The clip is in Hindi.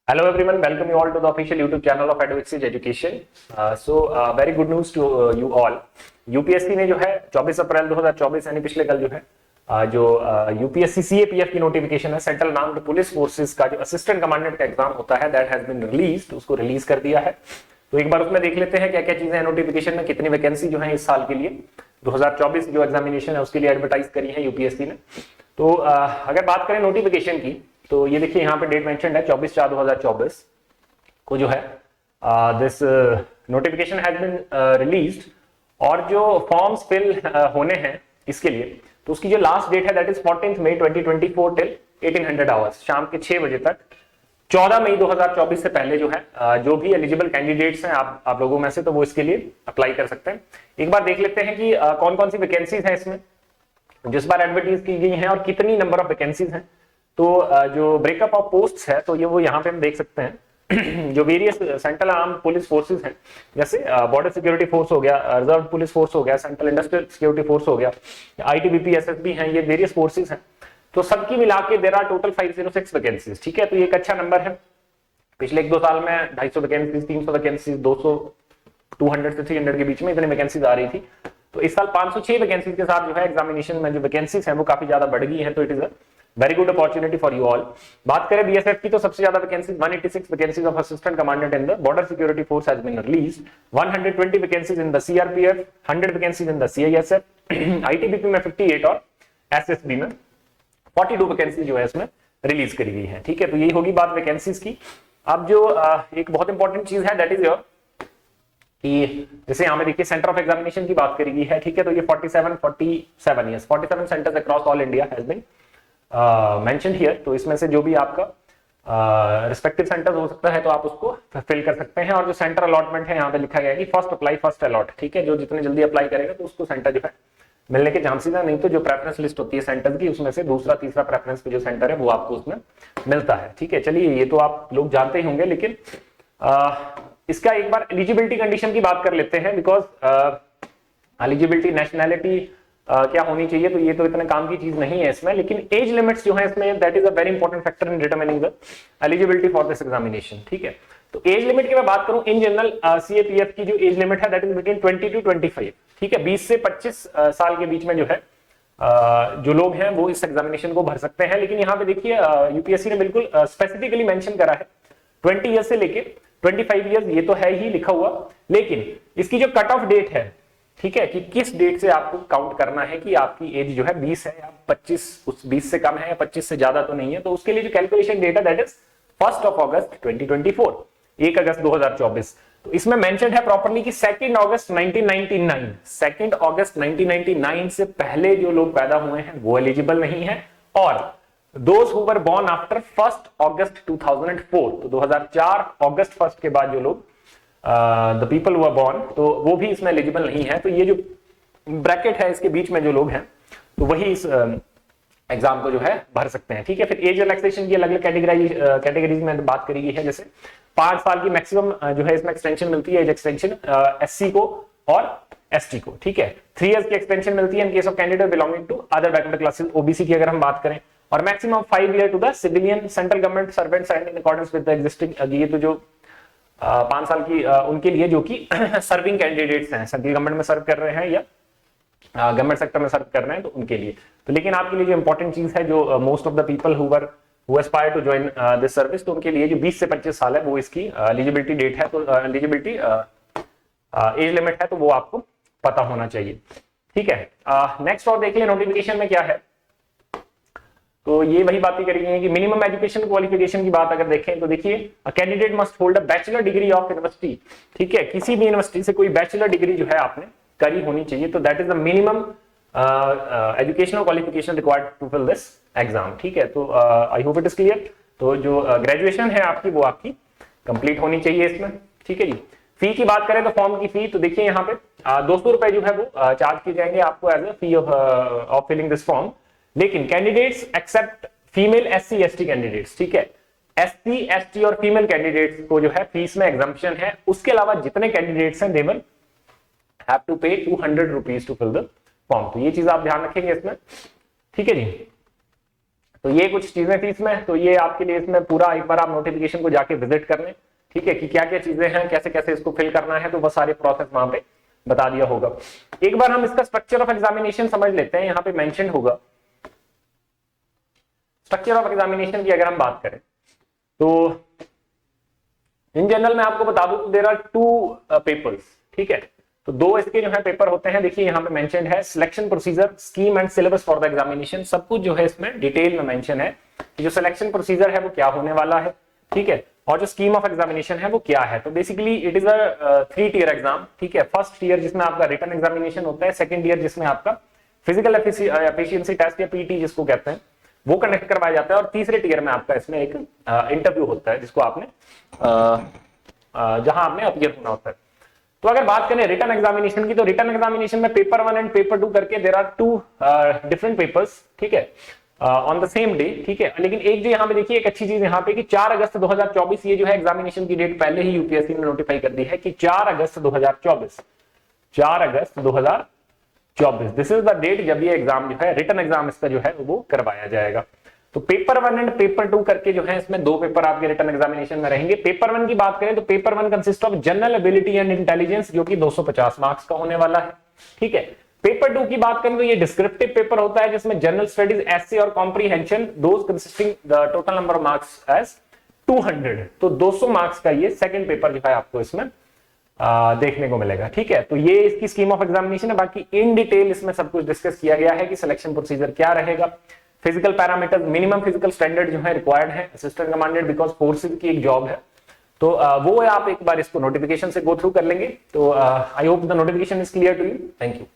Hello everyone, welcome you all to the official YouTube channel of Advocacy Education. Very good news to you all. UPSC ने जो है 24 अप्रैल 2024 यानी पिछले कल जो है जो यूपीएससी सीएपीएफ की नोटिफिकेशन है, सेंट्रल आर्म्ड पुलिस फोर्सेस का जो असिस्टेंट कमांडेंट का एग्जाम होता है, दैट हैज बीन रिलीज्ड, उसको रिलीज कर दिया है। तो एक बार उसमें देख लेते हैं क्या क्या चीजें हैं नोटिफिकेशन में, कितनी वैकेंसी जो है इस साल के लिए 2024 जो एग्जामिनेशन है उसके लिए एडवर्टाइज करी है यूपीएससी ने। तो अगर बात करें नोटिफिकेशन की तो ये देखिए यहाँ पे डेट मेंशन्ड है 24/4/2024 को जो है this notification has been released. और जो फॉर्म्स फिल होने हैं इसके लिए तो उसकी जो लास्ट डेट है that is 14 May 2024 till 1800 hours, शाम के 6 बजे तक। 14 मई 2024 से पहले जो है जो भी एलिजिबल कैंडिडेट्स हैं आप लोगों में से, तो वो इसके लिए अप्लाई कर सकते हैं। एक बार देख लेते हैं कि कौन कौन सी वैकेंसीज हैं इसमें जिस बार एडवर्टाइज की गई हैं और कितनी नंबर ऑफ वैकेंसीज हैं। तो जो ब्रेकअप ऑफ पोस्ट्स है तो ये वो यहाँ पे हम देख सकते हैं जो various central arm police forces हैं, जैसे बॉर्डर सिक्योरिटी फोर्स हो गया, रिजर्व पुलिस फोर्स हो गया, सेंट्रल इंडस्ट्रियल सिक्योरिटी फोर्स हो गया, आईटीबीपी, एसएसबी हैं, ये वेरियस फोर्सेस हैं। तो सबकी मिला के देयर आर टोटल 506 वैकेंसीज। ठीक है, तो ये एक अच्छा नंबर है। पिछले 1-2 साल में 250 वैकेंसीज, 300 वैकेंसीज, 200, 200 से 300 के बीच में इतनी वैकेंसीज आ रही थी। तो इस साल 506 वैकेंसीज के साथ जो है एग्जामिनेशन में जो वैकेंसीज हैं वो काफी ज्यादा बढ़ गई है। तो it is a very good opportunity for you all. बात करें बीएसएफ की तो सबसे ज्यादा vacancies 186 vacancies of assistant commandant in the border security force has been released, 120 vacancies in the CRPF, 100 vacancies in the CISF, ITBP में 58 और एसएसबी में 42 वैकेंसी जो है इसमें रिलीज करी गई है। ठीक है, तो यही होगी बात वैकेंसीज की। अब जो एक बहुत इंपॉर्टेंट चीज है दैट इज योर कि जैसे यहाँ पे देखिए सेंटर ऑफ एग्जामिनेशन की बात करी गई है। ठीक है, तो ये 47 centres across all India has been mentioned here. तो इसमें से जो भी आपका रिस्पेक्टिव सेंटर हो सकता है तो आप उसको फिल कर सकते हैं। और जो सेंटर अलॉटमेंट है यहाँ पे लिखा गया है कि फर्स्ट अप्लाई फर्स्ट अलॉट। ठीक है, जो जितने जल्दी अप्लाई करेगा तो उसको सेंटर जो है मिलने के चांसेस है, नहीं तो जो प्रेफरेंस लिस्ट होती है सेंटर की उसमें से दूसरा तीसरा प्रेफरेंस पे जो सेंटर है वो आपको उसमें मिलता है। ठीक है, चलिए ये तो आप लोग जानते ही होंगे, लेकिन इसका एक बार एलिजिबिलिटी कंडीशन की बात कर लेते हैं। बिकॉज एलिजिबिलिटी नेशनैलिटी क्या होनी चाहिए, तो ये तो इतने काम की चीज नहीं है इसमें, लेकिन एज लिमिट्स जो है इसमें that is a very important factor in determining the eligibility for this examination. ठीक है, तो एज लिमिट की मैं बात करूं इन जनरल सीएपीएफ की जो एज लिमिट है दैट इज बिटवीन 20 to 25। ठीक है, 20 से 25 साल के बीच में जो है जो लोग हैं वो इस एग्जामिनेशन को भर सकते हैं। लेकिन यहाँ पे देखिए यूपीएससी ने बिल्कुल स्पेसिफिकली मेंशन करा है 20 ईयर से लेके 25 ईयर्स, ये तो है ही लिखा हुआ, लेकिन इसकी जो कट ऑफ डेट है, ठीक है, कि किस डेट से आपको काउंट करना है कि आपकी एज जो है 20 है या 25, उस 20 से कम है या 25 से ज्यादा तो नहीं है। तो उसके लिए जो कैलकुलेशन डेट है दैट इज 1 अगस्त 2024, 1 अगस्त 2024। तो इसमें मेंशन्ड है प्रॉपर्ली कि 2 अगस्त 1999, 2 अगस्त 1999 से पहले जो लोग पैदा हुए हैं वो एलिजिबल नहीं है। और those who were born after 1 August 2004, तो 2004 अगस्त 1 के बाद जो लोग द पीपल हुआ बॉर्न, तो वो भी इसमें एलिजिबल नहीं है। तो ये जो ब्रैकेट है इसके बीच में जो लोग हैं तो वही इस एग्जाम को जो है भर सकते हैं। ठीक है, फिर एज रिलैक्सेशन की अलग अलग कैटेगरीज में बात करी गई है। जैसे 5 साल की मैक्सिमम जो है इसमें एक्सटेंशन मिलती है, एज एक्सटेंशन एससी को और एसटी को। ठीक है, 3 इयर्स की एक्सटेंशन मिलती है in case of candidate belonging to other backward classes, OBC की अगर हम बात करें। और maximum 5 year to the civilian central government servants and in accordance with the existing, ये तो जो 5 साल की उनके लिए जो कि सर्विंग कैंडिडेट्स हैं, सेंट्रल गवर्नमेंट में सर्व कर रहे हैं या गवर्नमेंट सेक्टर में सर्व कर रहे हैं, तो उनके लिए। तो लेकिन आपके लिए जो इंपॉर्टेंट चीज है जो most of the people who aspire to join this service, तो उनके लिए जो 20 से 25 साल है वो इसकी एलिजिबिलिटी डेट है, तो एलिजिबिलिटी एज लिमिट है, तो वो आपको पता होना चाहिए। ठीक है, नेक्स्ट और देख लिया नोटिफिकेशन में क्या है। तो ये वही बातें करी गई है कि मिनिमम एजुकेशन क्वालिफिकेशन की बात अगर देखें तो देखिए candidate must hold a bachelor degree of university. ठीक है, किसी भी यूनिवर्सिटी से कोई बैचलर डिग्री जो है आपने करी होनी चाहिए, तो that is the minimum educational qualification required to fill this exam. ठीक है, तो I hope it is clear. तो जो ग्रेजुएशन है आपकी वो आपकी कंप्लीट होनी चाहिए इसमें। ठीक है जी, फी की बात करें तो फॉर्म की फी तो देखिए यहाँ पे 200 रुपए जो है वो चार्ज किए जाएंगे आपको as a fee of filling this form. लेकिन candidates except female SC ST candidates, ठीक है, एससी एसटी और फीमेल कैंडिडेट्स को जो है फीस में एग्जम्पशन है। उसके अलावा जितने कैंडिडेट्स हैं they will have to pay 200 rupees to fill the form. तो ये चीज आप ध्यान रखेंगे इसमें। ठीक है जी, तो ये कुछ चीजें थी इसमें, तो ये आपके लिए इसमें पूरा एक बार आप नोटिफिकेशन को जाके विजिट कर लें, ठीक है, कि क्या क्या चीजें हैं, कैसे कैसे इसको फिल करना है, तो बस सारे प्रोसेस वहां पे बता दिया होगा। एक बार हम इसका स्ट्रक्चर ऑफ एग्जामिनेशन समझ लेते हैं, यहाँ पे मेंशन होगा स्ट्रक्चर ऑफ एग्जामिनेशन की अगर हम बात करें तो इन जनरल मैं आपको बता दूं देयर आर 2 पेपर्स, ठीक है, तो 2 इसके जो है पेपर होते हैं। देखिए यहाँ पे मेंशन है selection procedure, scheme and syllabus for the examination, सब कुछ जो है इसमें डिटेल में मेंशन है कि जो सिलेक्शन प्रोसीजर है वो क्या होने वाला है, ठीक है, और जो स्कीम ऑफ एग्जामिनेशन है वो क्या है। तो basically it is a 3 tier exam, ठीक है, फर्स्ट ईयर जिसमें आपका रिटन एग्जामिनेशन होता है, सेकंड ईयर जिसमें आपका फिजिकल एफिशिएंसी टेस्ट या पीटी जिसको कहते हैं वो कंडक्ट करवाया जाता है, और तीसरे टियर में आपका इसमें एक इंटरव्यू होता है जिसको आपने जहां आपने अपीयर होना होता है। तो अगर बात करें रिटन एग्जामिनेशन की, तो रिटन एग्जामिनेशन में पेपर 1 एंड पेपर 2 करके देयर आर 2 डिफरेंट पेपर्स, ठीक है, ऑन द सेम डे, ठीक है। लेकिन एक जो यहाँ पे देखिए एक अच्छी चीज यहाँ पे कि 4 अगस्त 2024 ये जो है एग्जामिनेशन की डेट पहले ही यूपीएससी ने नोटिफाई कर दी है कि 4 अगस्त 2024, 4 अगस्त 2024 दिस इज द डेट जब ये एग्जाम जो है रिटन एग्जाम इसका जो है वो करवाया जाएगा। तो पेपर 1 एंड पेपर 2 करके जो है इसमें 2 पेपर आपके रिटन एग्जामिनेशन में रहेंगे। पेपर 1 की बात करें तो paper 1 consist of general ability and intelligence जो कि 250 मार्क्स का होने वाला है, ठीक है। पेपर 2 की बात करें तो ये डिस्क्रिप्टिव पेपर होता है जिसमें जनरल स्टडीज, एसए और comprehension those consisting the total number of marks as 200, तो 200 मार्क्स का ये सेकंड पेपर जो है आपको इसमें देखने को मिलेगा, ठीक है। तो ये इसकी स्कीम ऑफ एग्जामिनेशन है। बाकी इन डिटेल इसमें सब कुछ डिस्कस किया गया है कि सिलेक्शन प्रोसीजर क्या रहेगा, physical parameter, minimum physical standard जो है रिक्वायर्ड है, असिस्टेंट कमांडेंट बिकॉज फोर्सेस की एक जॉब है, तो वो आप एक बार इसको नोटिफिकेशन से गो थ्रू कर लेंगे। तो I hope the notification is clear to you. Thank you.